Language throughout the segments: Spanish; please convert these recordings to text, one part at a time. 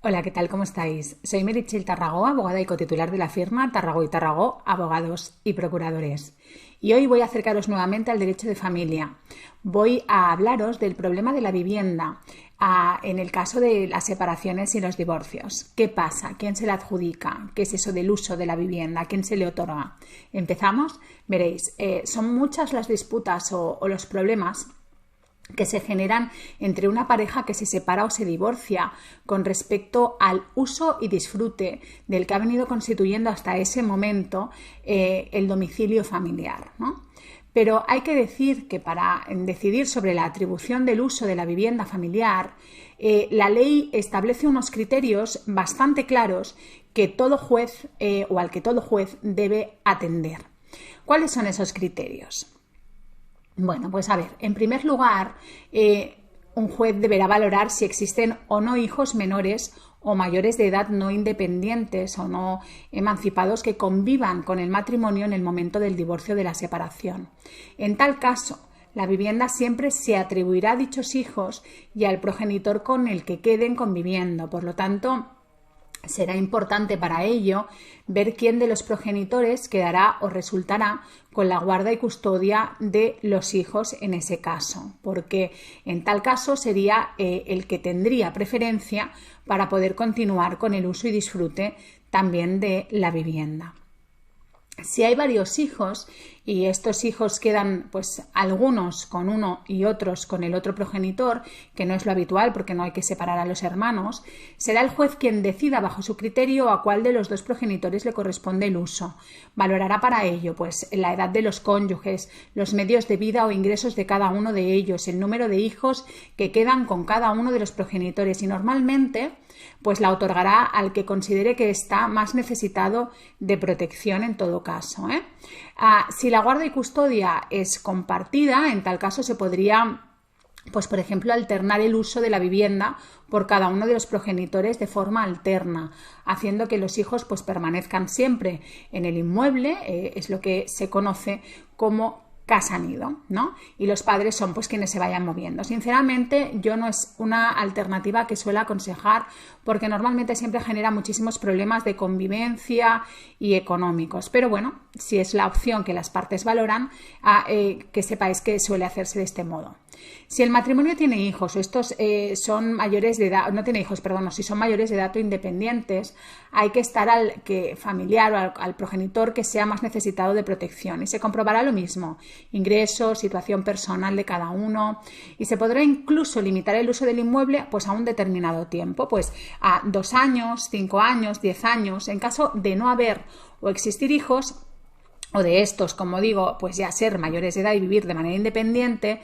Hola, ¿qué tal? ¿Cómo estáis? Soy Meritxell Tarragó, abogada y cotitular de la firma Tarragó y Tarragó, abogados y procuradores. Y hoy voy a acercaros nuevamente al derecho de familia. Voy a hablaros del problema de la vivienda en el caso de las separaciones y los divorcios. ¿Qué pasa? ¿Quién se la adjudica? ¿Qué es eso del uso de la vivienda? ¿A quién se le otorga? ¿Empezamos? Veréis, son muchas las disputas o los problemas que se generan entre una pareja que se separa o se divorcia con respecto al uso y disfrute del que ha venido constituyendo hasta ese momento el domicilio familiar, ¿no? Pero hay que decir que para decidir sobre la atribución del uso de la vivienda familiar, la ley establece unos criterios bastante claros que todo juez o al que todo juez debe atender. ¿Cuáles son esos criterios? Bueno, pues a ver, en primer lugar, un juez deberá valorar si existen o no hijos menores o mayores de edad no independientes o no emancipados que convivan con el matrimonio en el momento del divorcio o de la separación. En tal caso, la vivienda siempre se atribuirá a dichos hijos y al progenitor con el que queden conviviendo. Por lo tanto, será importante para ello ver quién de los progenitores quedará o resultará con la guarda y custodia de los hijos en ese caso, porque en tal caso sería el que tendría preferencia para poder continuar con el uso y disfrute también de la vivienda. Si hay varios hijos y estos hijos quedan, pues algunos con uno y otros con el otro progenitor, que no es lo habitual porque no hay que separar a los hermanos, será el juez quien decida bajo su criterio a cuál de los dos progenitores le corresponde el uso. Valorará para ello, pues, la edad de los cónyuges, los medios de vida o ingresos de cada uno de ellos, el número de hijos que quedan con cada uno de los progenitores y normalmente pues la otorgará al que considere que está más necesitado de protección en todo caso. Si la guarda y custodia es compartida, en tal caso se podría, pues por ejemplo, alternar el uso de la vivienda por cada uno de los progenitores de forma alterna, haciendo que los hijos pues permanezcan siempre en el inmueble, es lo que se conoce como casa nido, ¿no? Y los padres son pues quienes se vayan moviendo. Sinceramente, yo no es una alternativa que suelo aconsejar porque normalmente siempre genera muchísimos problemas de convivencia y económicos. Pero bueno, si es la opción que las partes valoran, que sepáis que suele hacerse de este modo. Si el matrimonio tiene hijos o estos son mayores de edad, no tiene hijos, perdón, o si son mayores de edad o independientes, hay que estar al familiar o al progenitor que sea más necesitado de protección y se comprobará lo mismo, ingresos, situación personal de cada uno y se podrá incluso limitar el uso del inmueble pues a un determinado tiempo, pues a 2 años, 5 años, 10 años, en caso de no haber o existir hijos o de estos, como digo, pues ya ser mayores de edad y vivir de manera independiente,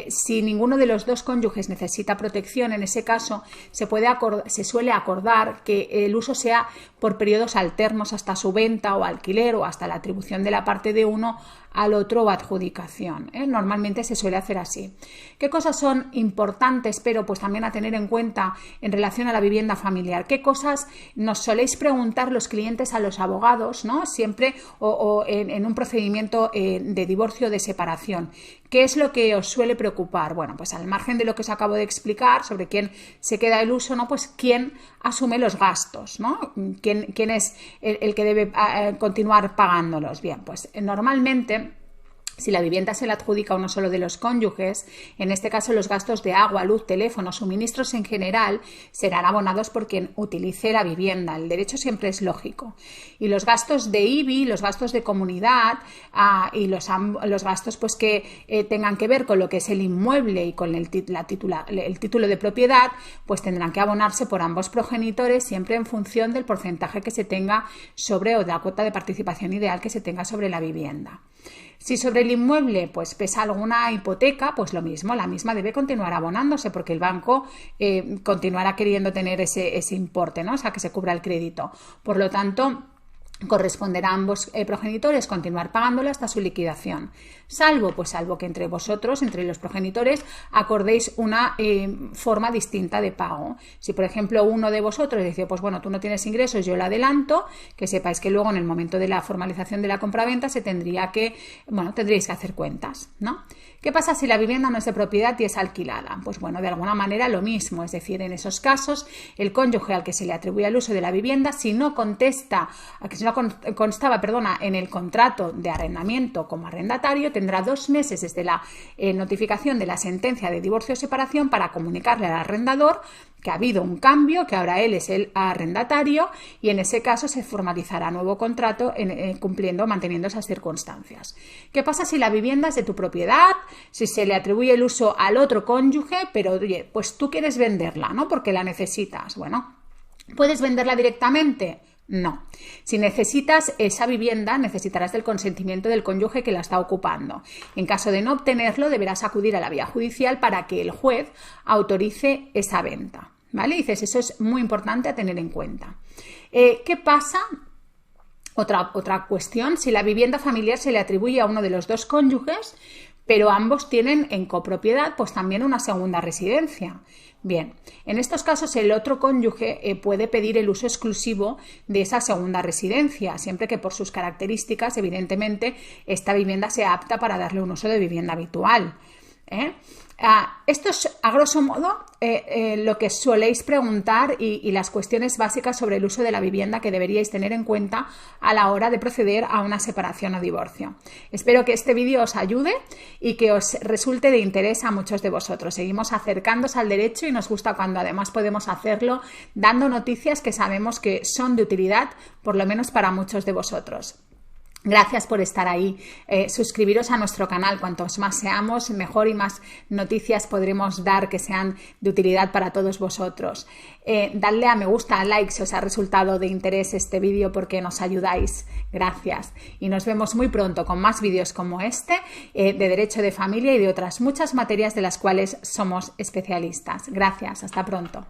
si ninguno de los dos cónyuges necesita protección, en ese caso se suele acordar que el uso sea por periodos alternos hasta su venta o alquiler o hasta la atribución de la parte de uno al otro o adjudicación. Normalmente se suele hacer así. ¿Qué cosas son importantes, pero pues también a tener en cuenta en relación a la vivienda familiar? ¿Qué cosas nos soléis preguntar los clientes a los abogados, ¿no? Siempre o en un procedimiento de divorcio o de separación? ¿Qué es lo que os suele preocupar? Bueno, pues al margen de lo que os acabo de explicar sobre quién se queda el uso, ¿no? Pues quién asume los gastos, ¿no? ¿Quién es el que debe continuar pagándolos? Bien, pues normalmente, si la vivienda se la adjudica a uno solo de los cónyuges, en este caso los gastos de agua, luz, teléfono, suministros en general serán abonados por quien utilice la vivienda. El derecho siempre es lógico. Y los gastos de IBI, los gastos de comunidad y los gastos pues que tengan que ver con lo que es el inmueble y con el título de propiedad, pues tendrán que abonarse por ambos progenitores siempre en función del porcentaje que se tenga sobre o de la cuota de participación ideal que se tenga sobre la vivienda. Si sobre el inmueble pues pesa alguna hipoteca, pues lo mismo, la misma debe continuar abonándose porque el banco continuará queriendo tener ese importe, ¿no? O sea, que se cubra el crédito. Por lo tanto, corresponderá a ambos progenitores continuar pagándolo hasta su liquidación, salvo que entre vosotros, entre los progenitores, acordéis una forma distinta de pago. Si, por ejemplo, uno de vosotros dice, pues bueno, tú no tienes ingresos, yo lo adelanto, que sepáis que luego en el momento de la formalización de la compraventa tendríais que hacer cuentas, ¿no? ¿Qué pasa si la vivienda no es de propiedad y es alquilada? Pues bueno, de alguna manera lo mismo, es decir, en esos casos el cónyuge al que se le atribuye el uso de la vivienda, si no constaba en el contrato de arrendamiento como arrendatario, tendrá 2 meses desde la notificación de la sentencia de divorcio o separación para comunicarle al arrendador que ha habido un cambio, que ahora él es el arrendatario y en ese caso se formalizará nuevo contrato manteniendo esas circunstancias. ¿Qué pasa si la vivienda es de tu propiedad, si se le atribuye el uso al otro cónyuge, pero oye, pues tú quieres venderla, ¿no? Porque la necesitas. Bueno, ¿puedes venderla directamente? No. Si necesitas esa vivienda, necesitarás del consentimiento del cónyuge que la está ocupando. En caso de no obtenerlo, deberás acudir a la vía judicial para que el juez autorice esa venta. ¿Vale? Dices, eso es muy importante a tener en cuenta. ¿Qué pasa? Otra cuestión, si la vivienda familiar se le atribuye a uno de los dos cónyuges, pero ambos tienen en copropiedad pues también una segunda residencia. Bien, en estos casos el otro cónyuge puede pedir el uso exclusivo de esa segunda residencia, siempre que por sus características, evidentemente, esta vivienda sea apta para darle un uso de vivienda habitual. Esto es, a grosso modo, lo que soléis preguntar y las cuestiones básicas sobre el uso de la vivienda que deberíais tener en cuenta a la hora de proceder a una separación o divorcio. Espero que este vídeo os ayude y que os resulte de interés a muchos de vosotros. Seguimos acercándoos al derecho y nos gusta cuando además podemos hacerlo dando noticias que sabemos que son de utilidad, por lo menos para muchos de vosotros. Gracias por estar ahí. Suscribiros a nuestro canal. Cuantos más seamos, mejor y más noticias podremos dar que sean de utilidad para todos vosotros. Dadle a me gusta, a like si os ha resultado de interés este vídeo porque nos ayudáis. Gracias. Y nos vemos muy pronto con más vídeos como este de derecho de familia y de otras muchas materias de las cuales somos especialistas. Gracias. Hasta pronto.